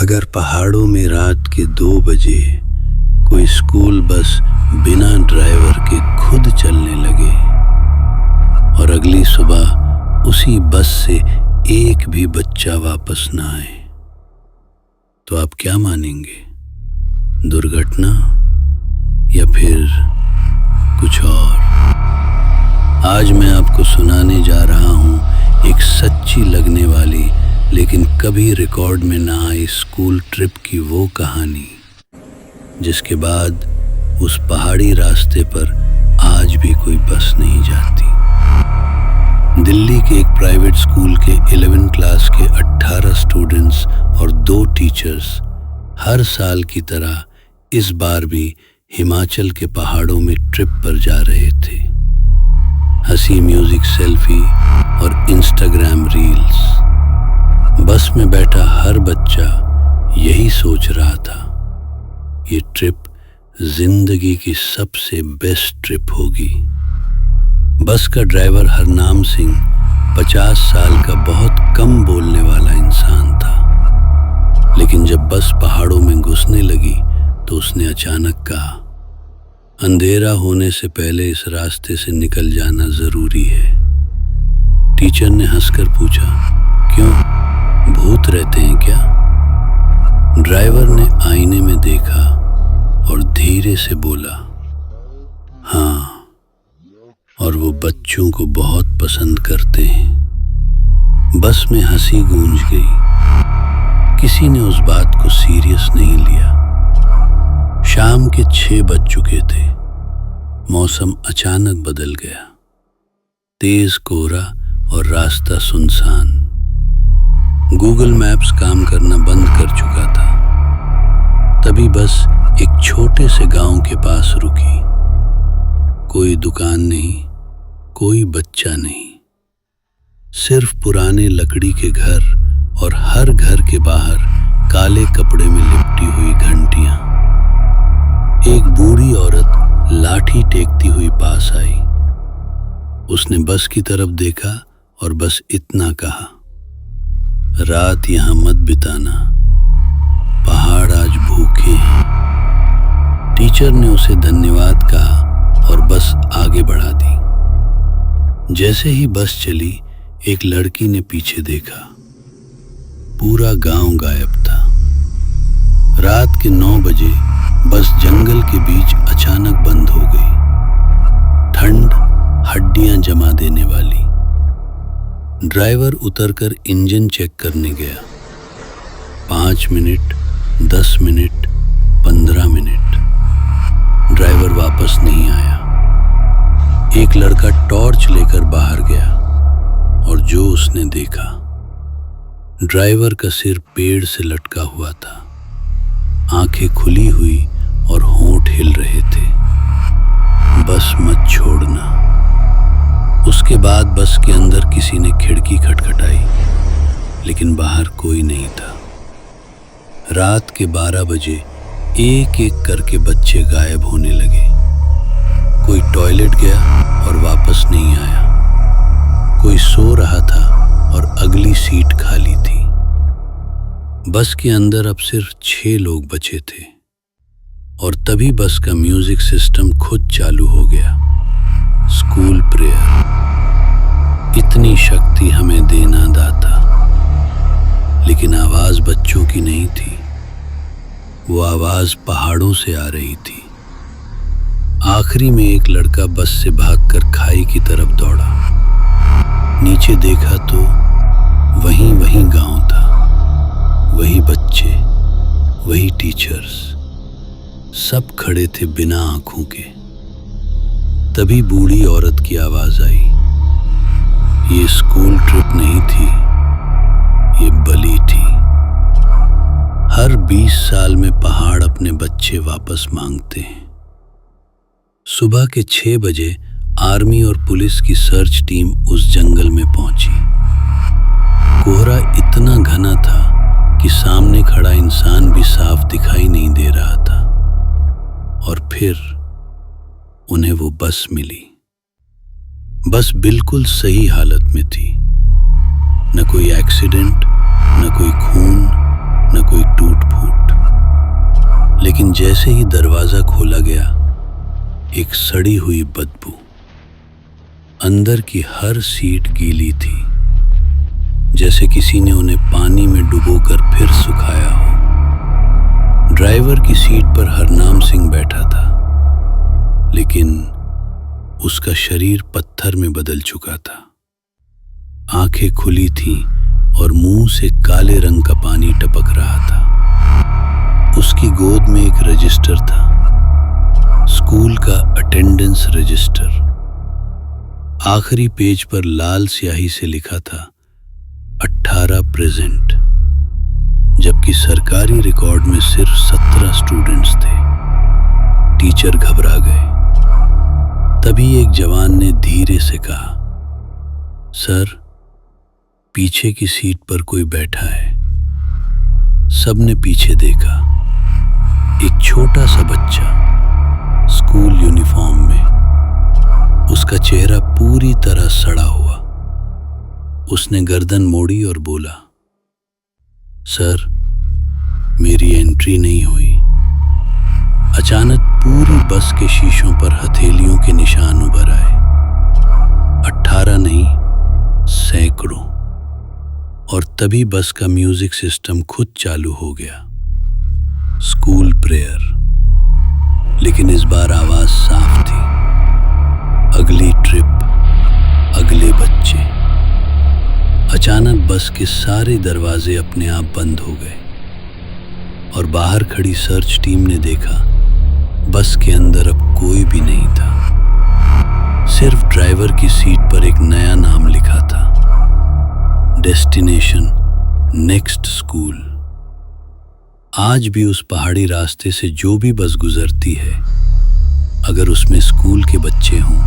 अगर पहाड़ों में रात के 2 बजे कोई स्कूल बस बिना ड्राइवर के खुद चलने लगे और अगली सुबह उसी बस से एक भी बच्चा वापस ना आए, तो आप क्या मानेंगे? दुर्घटना या फिर कुछ और? आज मैं आपको सुनाने जा रहा हूँ एक सच्ची लगने वाली लेकिन कभी रिकॉर्ड में ना आई स्कूल ट्रिप की वो कहानी, जिसके बाद उस पहाड़ी रास्ते पर आज भी कोई बस नहीं जाती। दिल्ली के एक प्राइवेट स्कूल के 11 क्लास के 18 स्टूडेंट्स और 2 टीचर्स हर साल की तरह इस बार भी हिमाचल के पहाड़ों में ट्रिप पर जा रहे थे। हंसी, म्यूजिक, सेल्फी और इंस्टाग्राम रील्स। बस में बैठा हर बच्चा यही सोच रहा था, ये ट्रिप जिंदगी की सबसे बेस्ट ट्रिप होगी। बस का ड्राइवर हरनाम सिंह 50 साल का बहुत कम बोलने वाला इंसान था, लेकिन जब बस पहाड़ों में घुसने लगी तो उसने अचानक कहा, अंधेरा होने से पहले इस रास्ते से निकल जाना जरूरी है। टीचर ने हंसकर पूछा, क्यों, भूत रहते हैं क्या? ड्राइवर ने आईने में देखा और धीरे से बोला, हाँ, और वो बच्चों को बहुत पसंद करते हैं। बस में हंसी गूंज गई। किसी ने उस बात को सीरियस नहीं लिया। शाम के 6 बज चुके थे। मौसम अचानक बदल गया। तेज कोहरा और रास्ता सुनसान। गूगल मैप्स काम करना बंद कर चुका था। तभी बस एक छोटे से गांव के पास रुकी। कोई दुकान नहीं, कोई बच्चा नहीं, सिर्फ पुराने लकड़ी के घर और हर घर के बाहर काले कपड़े में लिपटी हुई घंटियां। एक बूढ़ी औरत लाठी टेकती हुई पास आई। उसने बस की तरफ देखा और बस इतना कहा, रात यहां मत बिताना, पहाड़ आज भूखे हैं। टीचर ने उसे धन्यवाद कहा और बस आगे बढ़ा दी। जैसे ही बस चली, एक लड़की ने पीछे देखा। पूरा गांव गायब था। रात के 9 बजे बस जंगल के बीच अचानक बंद हो गई। ठंड हड्डियां जमा देने वाली। ड्राइवर उतरकर इंजन चेक करने गया। 5 मिनट, 10 मिनट, 15 मिनट, ड्राइवर वापस नहीं आया। एक लड़का टॉर्च लेकर बाहर गया और जो उसने देखा, ड्राइवर का सिर पेड़ से लटका हुआ था। आंखें खुली हुई और होंठ हिल रहे थे, बस मत छोड़ना। उसके बाद बस के अंदर किसी ने खिड़की खटखटाई, लेकिन बाहर कोई नहीं था। रात के 12 बजे एक एक करके बच्चे गायब होने लगे। कोई टॉयलेट गया और वापस नहीं आया। कोई सो रहा था और अगली सीट खाली थी। बस के अंदर अब सिर्फ 6 लोग बचे थे और तभी बस का म्यूजिक सिस्टम खुद चालू हो गया। School prayer. इतनी शक्ति हमें देना दाता, लेकिन आवाज बच्चों की नहीं थी, वो आवाज पहाड़ों से आ रही थी। आखिरी में एक लड़का बस से भागकर खाई की तरफ दौड़ा। नीचे देखा तो वही गांव था, वही बच्चे, वही टीचर्स, सब खड़े थे बिना आंखों के। तभी बूढ़ी औरत की आवाज आई, ये स्कूल ट्रिप नहीं थी, ये बलि थी। हर 20 साल में पहाड़ अपने बच्चे वापस मांगते हैं। सुबह के 6 बजे आर्मी और पुलिस की सर्च टीम उस जंगल में पहुंची। कोहरा इतना घना था कि सामने खड़ा इंसान भी साफ दिखाई नहीं दे रहा था। और फिर उन्हें वो बस मिली। बस बिल्कुल सही हालत में थी। न कोई एक्सीडेंट, न कोई खून, न कोई टूटा लेकिन जैसे ही दरवाजा खोला गया, एक सड़ी हुई बदबू। अंदर की हर सीट गीली थी, जैसे किसी ने उन्हें पानी में डुबोकर फिर सुखाया हो। ड्राइवर की सीट पर हरनाम सिंह बैठा था, लेकिन उसका शरीर पत्थर में बदल चुका था। आंखें खुली थीं और मुंह से काले रंग का पानी टपक रहा था। उसकी गोद में एक रजिस्टर था, स्कूल का अटेंडेंस रजिस्टर। आखिरी पेज पर लाल स्याही से लिखा था 18 प्रेजेंट, जबकि सरकारी रिकॉर्ड में सिर्फ 17 स्टूडेंट्स थे। टीचर घबरा गए। तभी एक जवान ने धीरे से कहा, सर, पीछे की सीट पर कोई बैठा है। सबने पीछे देखा। एक छोटा सा बच्चा स्कूल यूनिफॉर्म में, उसका चेहरा पूरी तरह सड़ा हुआ। उसने गर्दन मोड़ी और बोला, सर, मेरी एंट्री नहीं हुई। अचानक पूरी बस के शीशों पर हथेलियों के निशान उभर आए। 18 नहीं, सैकड़ों। और तभी बस का म्यूजिक सिस्टम खुद चालू हो गया, स्कूल प्रेयर। लेकिन इस बार आवाज साफ थी, अगली ट्रिप, अगले बच्चे। अचानक बस के सारे दरवाजे अपने आप बंद हो गए और बाहर खड़ी सर्च टीम ने देखा, बस के अंदर अब कोई भी नहीं था। सिर्फ ड्राइवर की सीट पर एक नया नाम लिखा था, डेस्टिनेशन नेक्स्ट स्कूल। आज भी उस पहाड़ी रास्ते से जो भी बस गुजरती है, अगर उसमें स्कूल के बच्चे हों